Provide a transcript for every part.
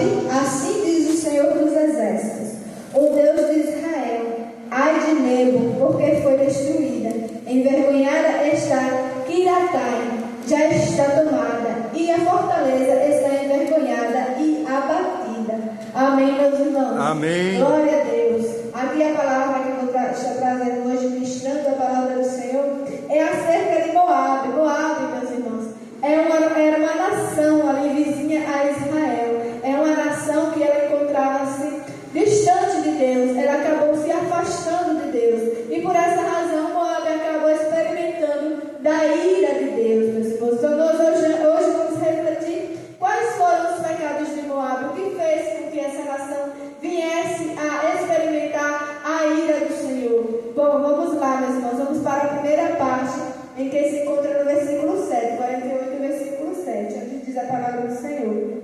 Moabe, assim diz o Senhor dos Exércitos, o Deus de Israel: ai de Nebo, porque foi destruída. Envergonhada está Kiriataim, já está tomada, e a fortaleza está envergonhada e abatida. Amém, meus irmãos? Amém. Glória a Deus. Aqui a palavra que eu estou trazendo hoje, ministrando a palavra do Senhor, é acerca de Moabe. Moabe, meus irmãos, era uma nação ali vizinha a Israel. É uma nação que ela encontrava-se distante de Deus. Ela acabou se afastando de Deus. E por essa razão, Moabe acabou experimentando da ira de Deus, meus irmãos. Então, nós hoje vamos refletir quais foram os pecados de Moabe, o que fez com que essa nação viesse a experimentar a ira do Senhor. Bom, vamos lá, meus irmãos. Vamos para a primeira parte, em que se encontra no versículo 7, 48, versículo 7, onde diz a palavra do Senhor: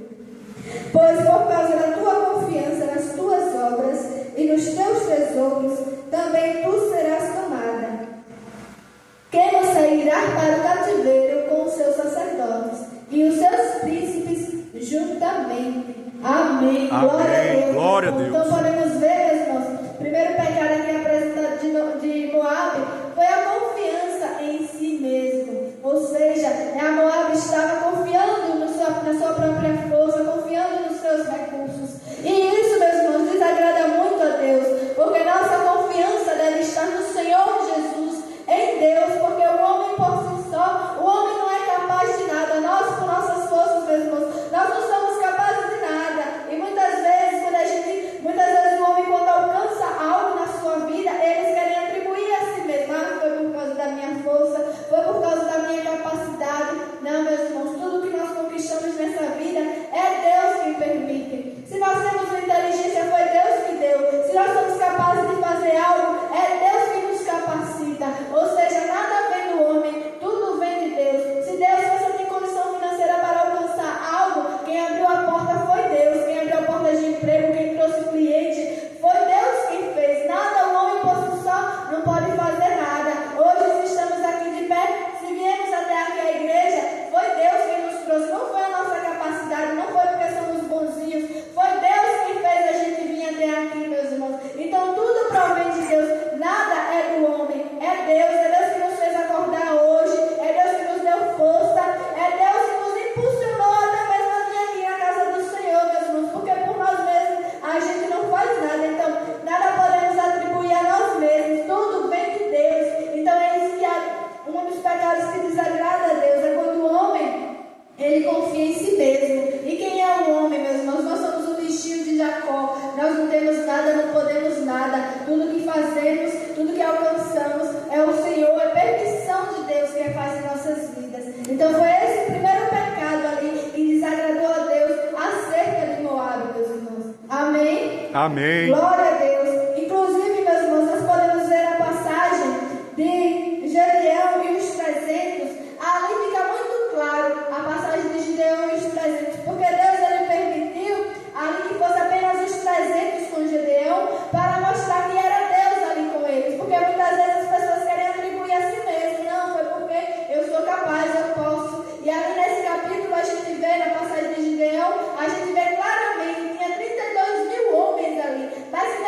pois por causa da tua confiança nas tuas obras e nos teus tesouros, também tu serás tomada. Quem você irá para o cativeiro com os seus sacerdotes e os seus príncipes juntamente. Amém. Glória a Deus. Glória a Deus. Então podemos ver, meus irmãos, o primeiro pecado aqui apresentado de Moabe foi a confiança em si mesmo. Ou seja, a Moabe estava confiando na sua própria força, confiando nos seus recursos. E isso, meus irmãos, desagrada muito a Deus, porque nossa confiança deve estar no Senhor Jesus, em Deus, porque o homem por si só, o homem não é capaz de nada. Nós, com nossas forças, meus irmãos, nós não somos capazes de nada. E muitas vezes o homem, quando alcança algo na sua vida, eles querem atribuir a si mesmo: ah, foi por causa da minha força, foi por causa da minha capacidade. Não, meus irmãos, tudo que nós conquistamos nessa vida é Deus quem permite. Se nós temos uma inteligência, foi Deus que deu. Se nós somos capazes de fazer algo, é Deus que nos capacita. Ou seja, nada vem do homem, tudo vem de Deus. Se Deus, você tem condição financeira para alcançar algo, quem abriu a porta foi Deus. Quem abriu a porta de emprego, quem trouxe o cliente, foi Deus quem fez. Nada, o homem por si só não pode fazer nada. Hoje estamos aqui de pé, se viemos até aqui à igreja, foi Deus quem nos trouxe. Não foi a nossa capacidade, não foi porque somos bonzinhos, foi Deus quem fez a gente vir até aqui, meus irmãos. Então tudo provém de Deus, nada é do homem, é Deus que nos fez acordar hoje, é Deus que nos deu força, é Deus que nos impulsionou até mesmo a vir aqui na casa do Senhor, meus irmãos, porque por nós mesmos a gente não faz nada. Então nada podemos atribuir a nós mesmos, tudo vem de Deus. Então é isso que um dos pecados que desagrada a Deus, é quando o homem ele confia em si mesmo. E quem é o homem, meus irmãos? Nós somos o bichinho de Jacó. Nós não temos nada, não podemos nada. Tudo que fazemos, tudo que alcançamos é o Senhor, é permissão de Deus que faz em nossas vidas. Então foi esse o primeiro pecado ali que desagradou a Deus acerca de Moabe, meus irmãos. Amém? Amém. Glória a Deus. Inclusive, meus irmãos, nós podemos ver a passagem de Gedeão e os 300. Ali fica muito claro a passagem de Gedeão e os 300, porque Deus ele permitiu ali que fosse apenas os 300 com Gedeão, para mostrar que era Deus ali com eles. Porque muitas vezes as pessoas querem atribuir a si mesmo: não, foi porque eu sou capaz, eu posso. E ali nesse capítulo a gente vê, na passagem de Gideão, a gente vê claramente que tinha 32 mil homens ali. Mas se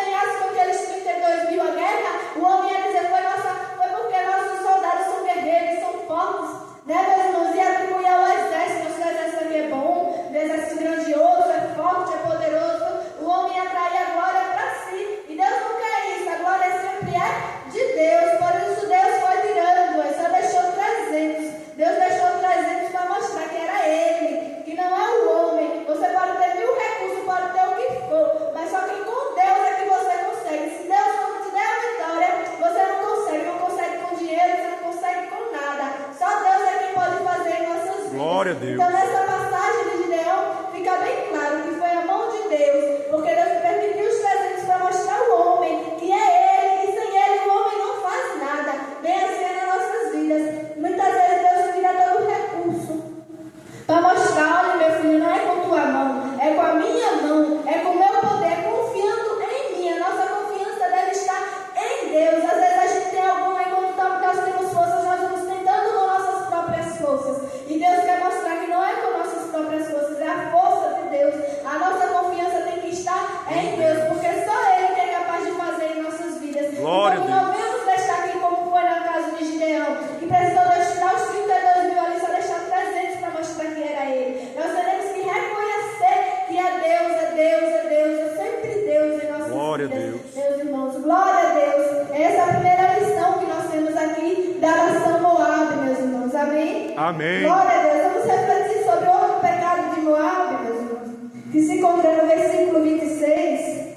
Amém. Glória a Deus. Vamos refletir sobre outro pecado de Moabe, meus irmãos, que se encontra no versículo 26,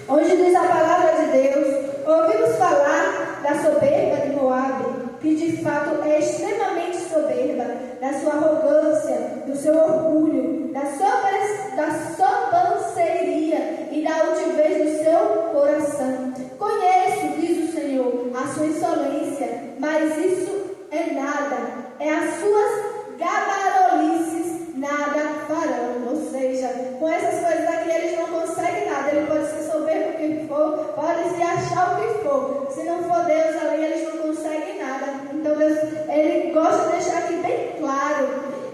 onde diz a palavra de Deus: ouvimos falar da soberba de Moabe, que de fato é extremamente soberba, da sua arrogância, do seu orgulho, da sobranceria e da altivez do seu coração. Conheço, diz o Senhor, a sua insolência, mas isso é nada, é as suas gabarolices, nada farão. Ou seja, com essas coisas aqui eles não conseguem nada. Ele pode ser soberbo o que for, pode se achar o que for, se não for Deus ali eles não conseguem nada. Então Deus, Ele gosta de deixar aqui bem claro: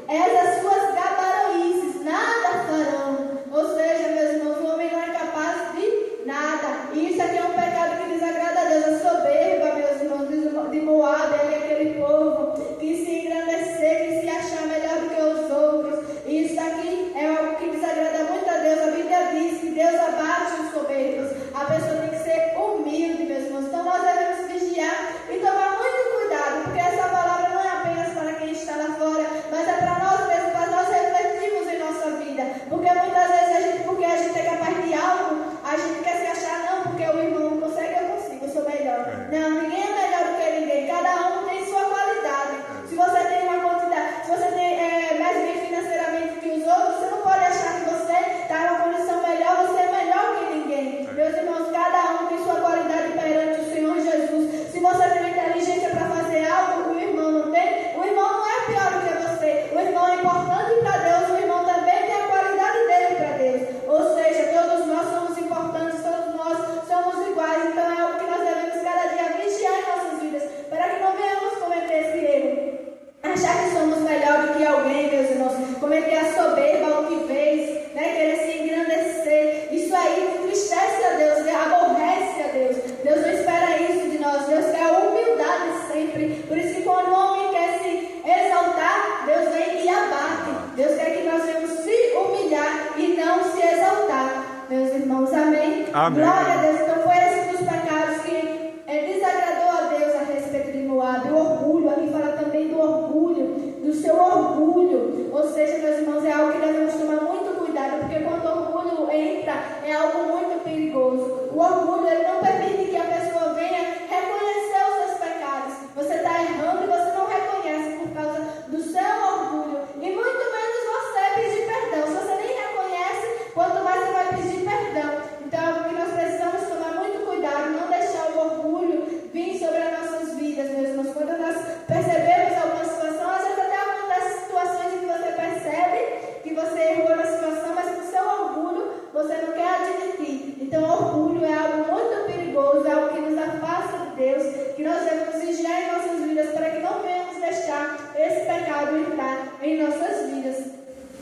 é das suas gabarolices, nada farão. Ou seja, meus irmãos, o homem não é capaz de nada. E isso aqui é um pecado que desagrada a Deus. A soberba, meus irmãos, de Moabe, ele é aquele povo que se engrandecer, que se achar melhor do que os outros. E isso aqui é algo que desagrada muito a Deus. A Bíblia diz que Deus abate os soberbos. A pessoa tem que ser humilde, meus irmãos. Então nós devemos vigiar e tomar muito cuidado, porque essa palavra não é apenas para quem está lá fora, mas é para nós mesmos, para nós refletirmos em nossa vida. Porque muitas vezes porque a gente é capaz de algo, a gente quer se achar, não, porque o irmão não consegue, eu consigo, eu sou melhor. Não, ninguém é melhor do que ninguém. Cada um tem sua qualidade. Se você tem uma quantidade, se você tem mais bem financeiramente que os outros, você não pode achar que você está em uma condição melhor, você é melhor que ninguém. Meus irmãos, cada um tem sua qualidade perante o Senhor Jesus. Se você tem inteligência para fazer algo que o irmão não tem, o irmão não é pior do que você. O irmão é importante para Deus, o irmão também tem a qualidade dele para Deus. Ou seja, todos nós somos importantes, todos nós somos iguais. Então é algo que nós devemos cada dia vigiar em nossas vidas, para que não venhamos cometer esse erro. Achar que somos melhor do que alguém, meus irmãos. Cometer a soberba, a altivez, querer se engrandecer. Isso aí entristece a Deus, aborrece a Deus. Deus não espera isso de nós. Deus quer a humildade sempre. Por isso que quando o homem quer se exaltar, Deus vem e abate. Deus quer que nós venhamos se humilhar e não se exaltar. Meus irmãos, amém? Amém. Glória a Deus. Então foi esse dos pecados que desagradou a Deus a respeito de Moabe. O orgulho, aqui fala também do orgulho, do seu orgulho. Ou seja, meus irmãos, é algo que devemos tomar muito cuidado, porque quando o orgulho entra, é algo muito perigoso. O orgulho, ele não permite que a pessoa venha reconhecer os seus pecados. Você está errando e você não reconhece por causa do seu orgulho. E muito menos você pedir perdão. Se você nem reconhece, quanto mais você vai pedir perdão. Então, é algo que nós precisamos tomar muito cuidado, não deixar o orgulho vir sobre as nossas vidas, meus irmãos. Quando nós percebemos alguma situação, às vezes até acontecem situações em que você percebe que você errou na situação, mas com seu orgulho você não quer admitir. Então, orgulho é algo muito perigoso, é algo que nos afasta de Deus, que nós devemos vigiar em nossas vidas para que não venhamos deixar esse pecado entrar em nossas vidas.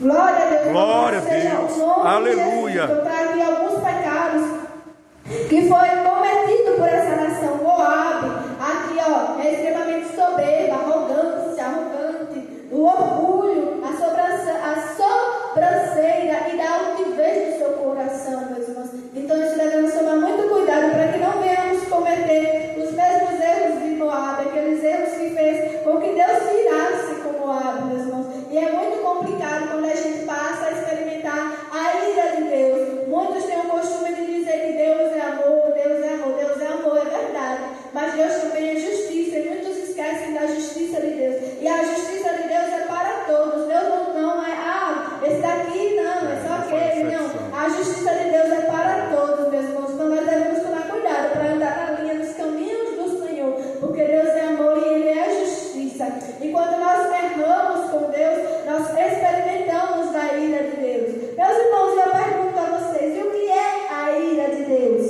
Glória a Deus. Glória a Deus. Aleluia. Eu trago aqui alguns pecados que foi cometido por essa nação. Moabe, aqui é extremamente soberba, arrogante, o orgulho, a sobranceira e da altivez do seu coração, meus irmãos. Então nós devemos tomar muito cuidado para que não venhamos cometer os mesmos erros de Moabe, aqueles erros que fez com que Deus virasse com Moabe, meus irmãos. E é muito complicado quando a gente passa a experimentar a ira de Deus. Muitos têm o costume de dizer que Deus é amor, Deus é amor, Deus é amor, é verdade. Mas Deus também é justiça, e muitos esquecem da justiça de Deus. E a justiça de Deus é para todos. Deus não é, esse daqui não, é só aquele, não. A justiça de Deus é para todos, meus irmãos. Então nós devemos tomar cuidado para andar na linha dos caminhos do Senhor, porque Deus é amor e Ele é justiça. E quando nós erramos com Deus, nós experimentamos da ira de Deus. Meus irmãos, eu pergunto a vocês, e o que é a ira de Deus?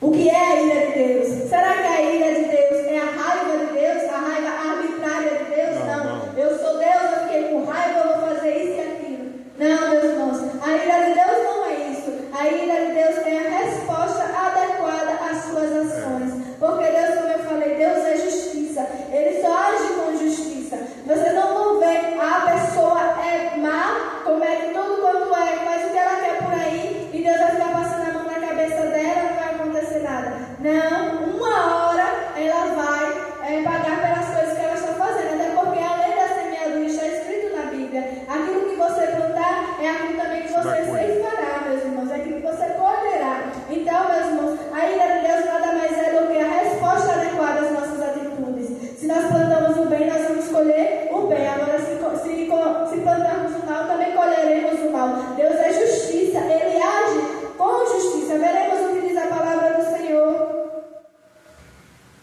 O que é a ira de Deus? Será que a ira de Deus é a raiva de Deus? A raiva arbitrária de Deus? Não. Eu sou Deus, eu fiquei com raiva, eu vou fazer isso e aquilo. Não, meus irmãos, a ira de Deus não é isso. A ira de Deus é a resposta adequada às suas ações. Porque Deus, como eu falei, Deus é justiça. Ele só age com justiça. Vocês não vão ver a pessoa é má, comete tudo quanto é, faz o que ela quer por aí, e Deus vai ficar passando a mão na cabeça dela, não vai acontecer nada. Não, uma hora ela vai pagar pelas coisas que ela está fazendo. Até você ceifará, meus irmãos, é aquilo que você colherá. Então, meus irmãos, a ira de Deus nada mais é do que a resposta adequada às nossas atitudes. Se nós plantamos o bem, nós vamos colher o bem. Agora, se plantarmos o mal, também colheremos o mal. Deus é justiça, Ele age com justiça. Veremos o que diz a palavra do Senhor.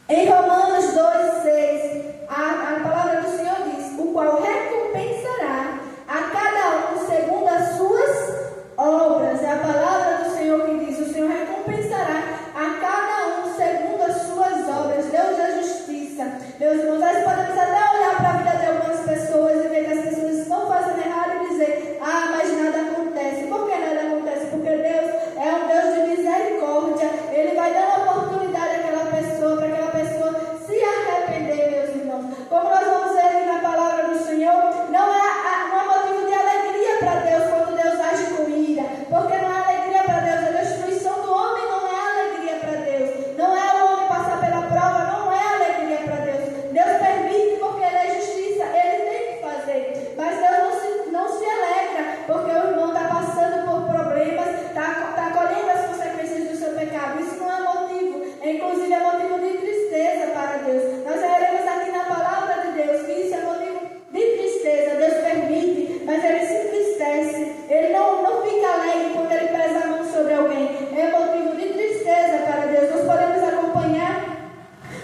Em Romanos 2:6, a palavra do Senhor diz: o qual recompensará a cada um segundo as suas obras. É a palavra do Senhor que diz: o Senhor recompensará a cada um segundo as suas obras. Deus é justiça. Meus irmãos, nós podemos até olhar para a vida de algumas pessoas e ver que as pessoas estão fazendo errado e dizer: ah, mas nada acontece. Por que nada acontece? Porque Deus é um Deus de misericórdia. Ele vai dar uma oportunidade àquela pessoa, para aquela pessoa se arrepender, meus irmãos. Como nós vamos ver aqui na palavra do Senhor, não é motivo de alegria para Deus quando Deus age com ira, porque não é alegria para Deus. A destruição do homem não é alegria para Deus. Não é o homem passar pela prova, não é alegria para Deus. Deus permite porque Ele é justiça, Ele tem que fazer. Mas Deus não se alegra porque o irmão está passando por problemas, está colhendo as consequências do seu pecado. Isso não é motivo, inclusive é motivo de tristeza para Deus. Nós veremos aqui na palavra de Deus que isso é motivo de tristeza. Deus permite, mas Ele se entristece. Ele não fica alegre quando Ele pesa a mão sobre alguém. É motivo de tristeza para Deus. Nós podemos acompanhar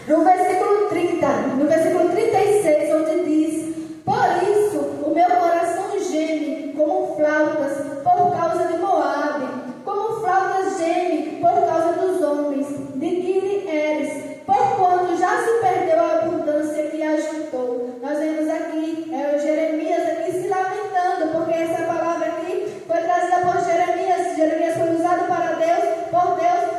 no versículo 30, no versículo 36, onde diz: por isso o meu coração geme como flautas por causa de Moabe, como flautas geme por causa dos homens de Kiri-Eres, porquanto já se perdeu a abundância que ajuntou. Nós vemos aqui Jeremias aqui se lamentando, porque essa palavra aqui foi trazida por Jeremias. Jeremias foi usado por Deus,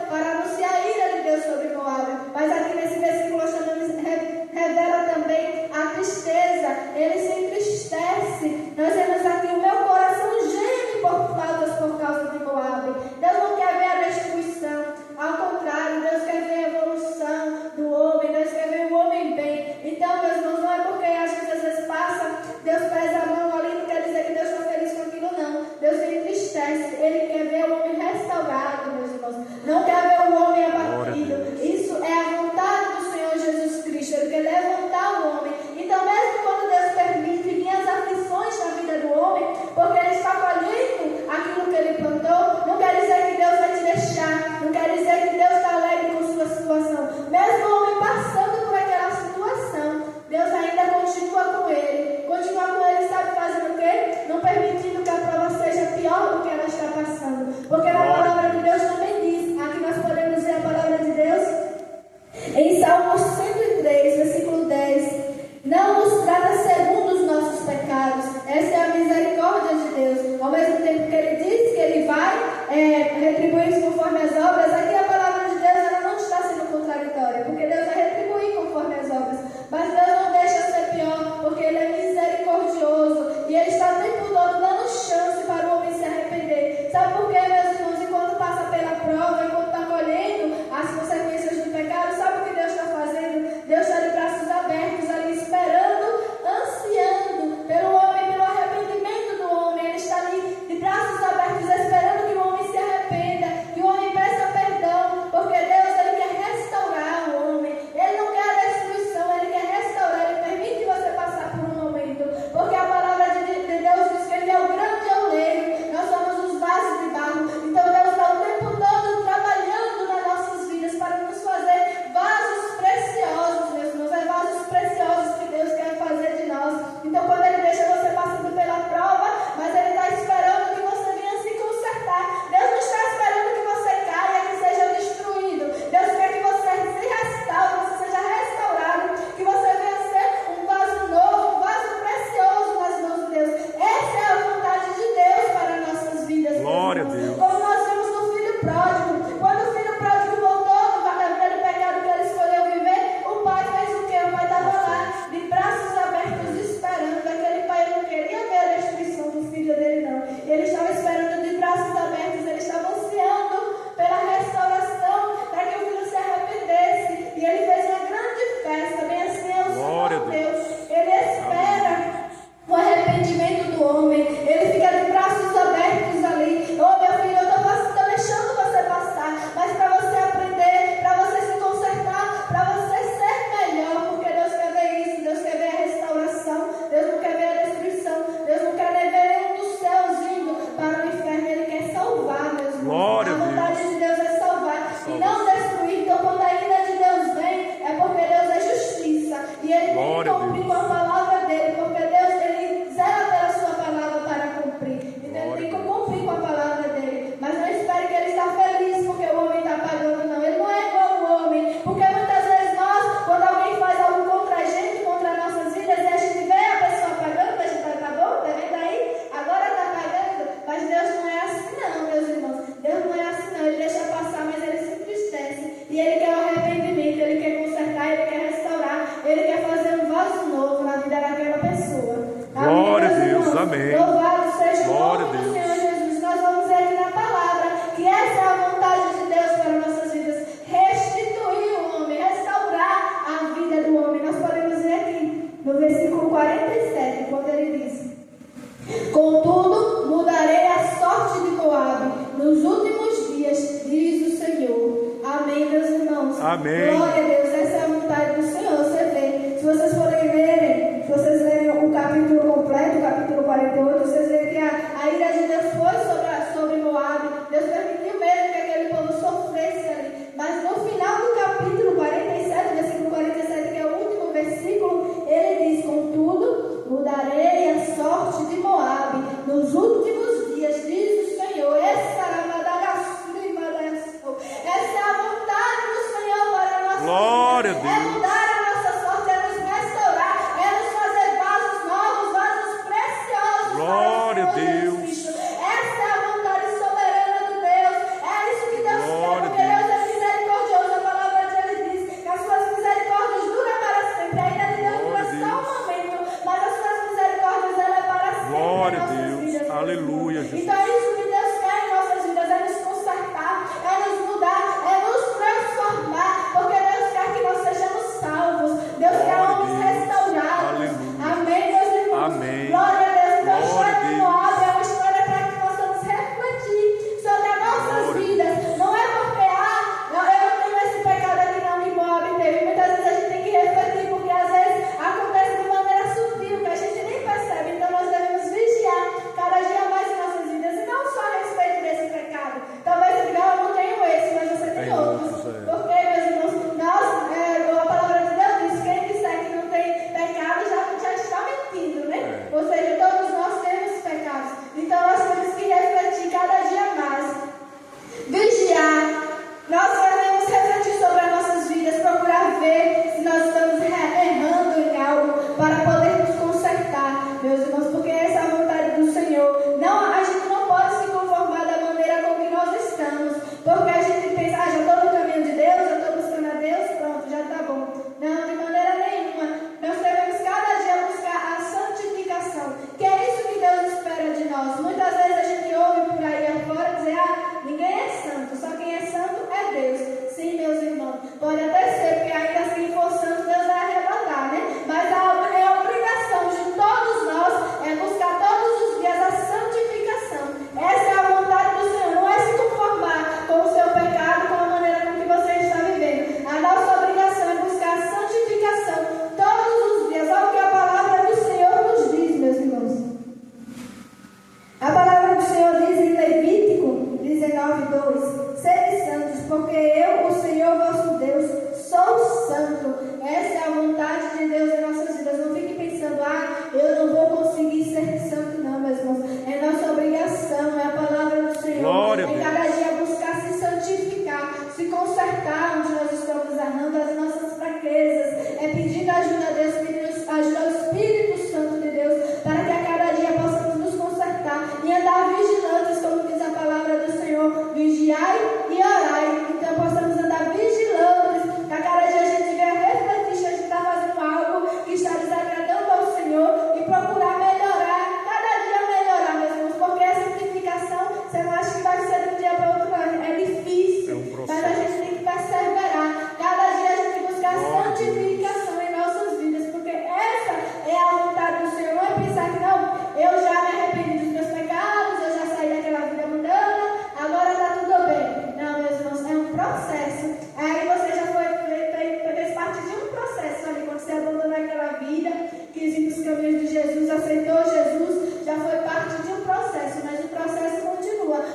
para anunciar a ira de Deus sobre Moabe. Mas aqui nesse versículo nós também revela também a tristeza. Ele se entristece. Nós vemos aqui: o meu coração geme por flautas por causa de Moabe. Deus não quer ver a destruição. Ao contrário, Deus quer ver a evolução do homem. Deus quer ver o homem bem. Então, meus irmãos, não é porque a gente às vezes passa, Deus pesa a mão ali, não quer dizer que Deus está feliz com aquilo, não. Deus se entristece. Ele quer ver o homem restaurado, meus irmãos. Não quer ver o homem abatido. Isso é a vontade do Senhor Jesus Cristo. Ele quer levantar o homem. Então, mesmo quando Deus permite vir as aflições na vida do homem, porque Ele está colhendo aquilo que Ele plantou, não quer dizer que Deus vai te deixar. Não quer dizer que Deus está alegre com sua situação. Mesmo o homem passando por aquela situação, Deus ainda continua com ele. Continua com ele, sabe fazendo o quê? Não permitindo que a prova seja pior do que ela está passando. Porque na palavra de Deus também diz, aqui nós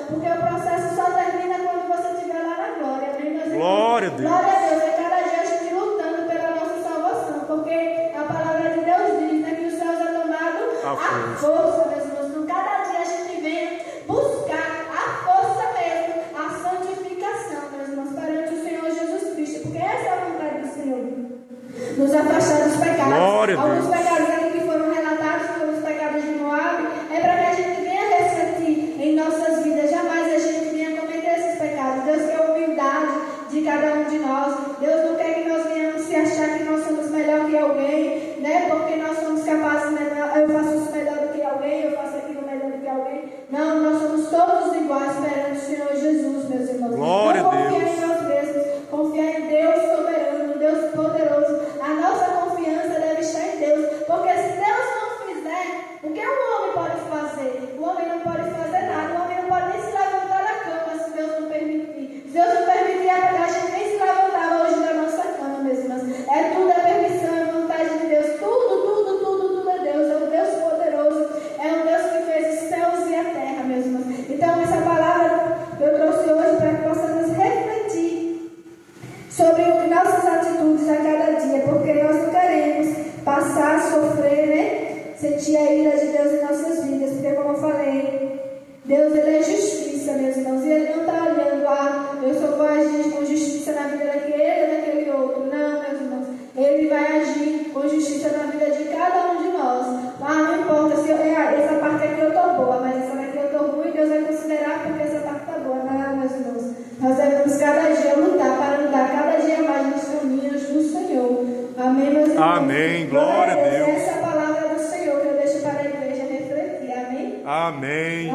porque o processo só termina quando você estiver lá na glória. Amém, meus irmãos? Glória a Deus. Glória a Deus. É cada dia a gente lutando pela nossa salvação, porque a palavra de Deus diz, né, que os céus é tomado a força, meus irmãos. Então, cada dia a gente vem buscar a força mesmo, a santificação, meus irmãos, perante o Senhor Jesus Cristo, porque essa é a vontade do Senhor. Nos afastar dos pecados. Glória a Deus. Alguns pecados aqui que foram relatados, como os pecados de Moabe, é para que a gente venha refletir em nossas vidas. Jamais a gente venha cometer esses pecados. Deus quer a humildade de cada um de nós. Deus não quer que nós venhamos se achar que nós somos melhor que alguém, né? Porque nós somos capazes, eu faço isso melhor do que alguém, eu faço aquilo melhor do que alguém. Não, nós somos todos iguais perante o Senhor Jesus, meus irmãos. Glória não a Deus. confiar em nós mesmos, confiar em Deus soberano, Deus poderoso. A nossa confiança deve estar em Deus, porque se Deus não fizer, o que um homem pode fazer? O homem não pode fazer nada, o homem não pode nem se levantar da cama se Deus não permitir. Se Deus não permitir, a gente nem se levantava hoje da nossa cama, meus irmãos. É tudo a permissão e vontade de Deus, tudo é Deus, é um Deus poderoso, é um Deus que fez os céus e a terra, meus irmãos. Então, essa palavra que eu trouxe hoje para que possamos refletir sobre nossas atitudes a cada dia, porque nós não queremos passar a sofrer, né? Sentir a ira de Deus em nossas vidas, porque como eu falei, Deus ele é justiça, meus irmãos, e Ele não está olhando, eu só vou agir com justiça na vida daquele ou daquele outro. Não, meus irmãos, Ele vai agir com justiça na vida de cada um de nós. Não importa se essa parte aqui eu estou boa, mas essa daqui eu estou ruim, Deus vai considerar porque essa parte está boa. Não, meus irmãos, nós devemos cada dia lutar para andar cada dia mais nos caminhos do Senhor. Amém, meus irmãos? Amém, glória a Deus. Essa é a palavra do Senhor que eu deixo para a igreja refletir. Amém? Amém.